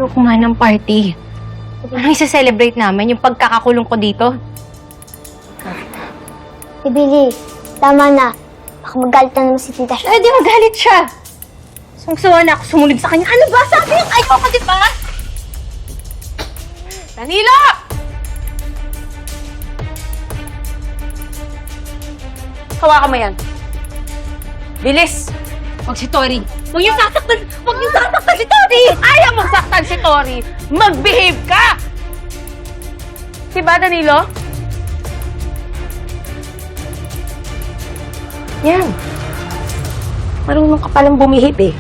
Ayoko nga ng party. Ano isa-celebrate namin? Yung pagkakakulong ko dito? Billy, tama na. Baka magalit na naman si Tita Shirley. Ay, di magalit siya. Sungsuhan na ako sumunod sa kanya. Ano ba? Sabi yung ayoko, di ba? Danilo! Hawakan mo yan. Bilis! Huwag si Tori. Huwag yung sasaktan! Huwag yung sasaktan si Tori! Ayaw mong saktan si Tori! Mag-behave ka! Diba, Danilo? Yan. Marunong ka palang bumihip eh.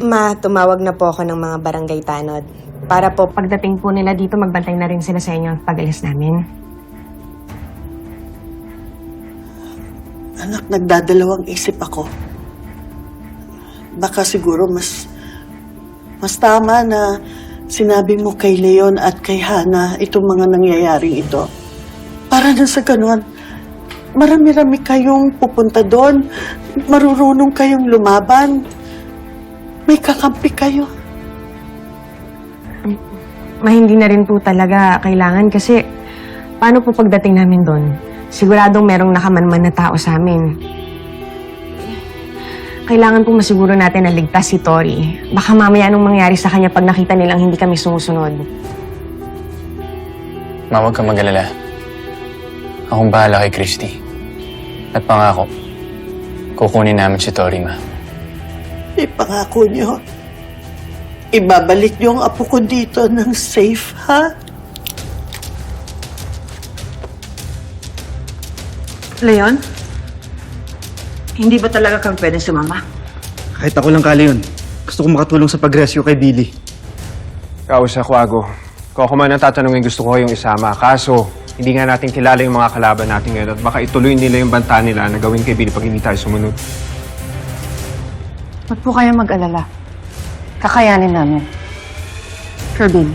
Ma, tumawag na po ako ng mga barangay tanod. Para po pagdating po nila dito, magbantay na rin sila sa inyo pag-alis namin. Anak, nagdadalawang isip ako. Baka siguro mas tama na sinabi mo kay Leon at kay Hana itong mga nangyayaring ito. Para na sa ganun, marami-rami kayong pupunta doon. Marurunong kayong lumaban. May kakampi kayo. Ma, hindi na rin po talaga kailangan kasi paano po pagdating namin doon? Siguradong merong nakamanman na tao sa amin. Kailangan po masiguro natin na ligtas si Tori. Baka mamaya anong mangyari sa kanya pag nakita nilang hindi kami sumusunod. Ma, huwag kang mag-alala. Akong bahala kay Christy. At pangako, kukunin namin si Tori, Ma. Ipangako niyo, ibabalik niyo ang apo ko dito ng safe, ha? Leon? Hindi ba talaga kang pwedeng sumama? Kahit ako lang kali yun. Gusto ko makatulong sa pag-rescue kay Billy. Kausa ko, Ago. Kung ako man ang tatanungin, gusto ko kayong isama. Kaso, hindi nga natin kilala yung mga kalaban natin ngayon at baka ituloy nila yung banta nila na gawin kay Billy pag hindi tayo sumunod. Huwag po kayong mag-alala. Kakayanin namin. Sure, Billy.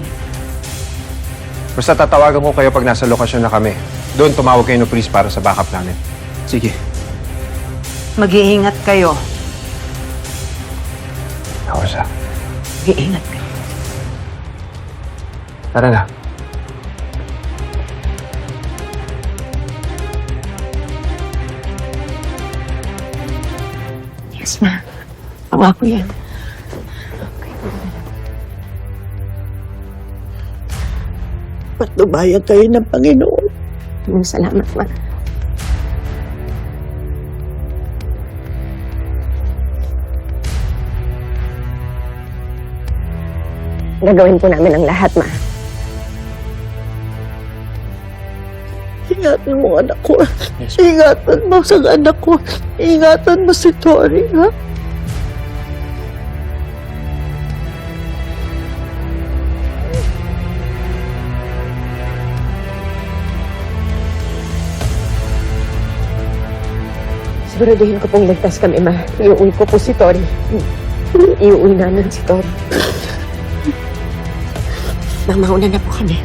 Basta tatawagan ko kayo pag nasa lokasyon na kami. Doon, tumawag kayo ng police para sa backup namin. Sige. Mag-iingat kayo. Kausa. Mag-iingat kayo. Tara na. Yes, ma. Pangako yan. Patnubayan kayo ng Panginoon. Salamat, ma. Gagawin po namin ang lahat, ma. Ingatan mo, anak ko. Ingatan mo sa anak ko. Ingatan mo si Tori, ha? Siguraduhin ko pong ligtas kami, ma. Iuwi ko po si Tori. Iuwi namin si Tori. Mauna na po kami.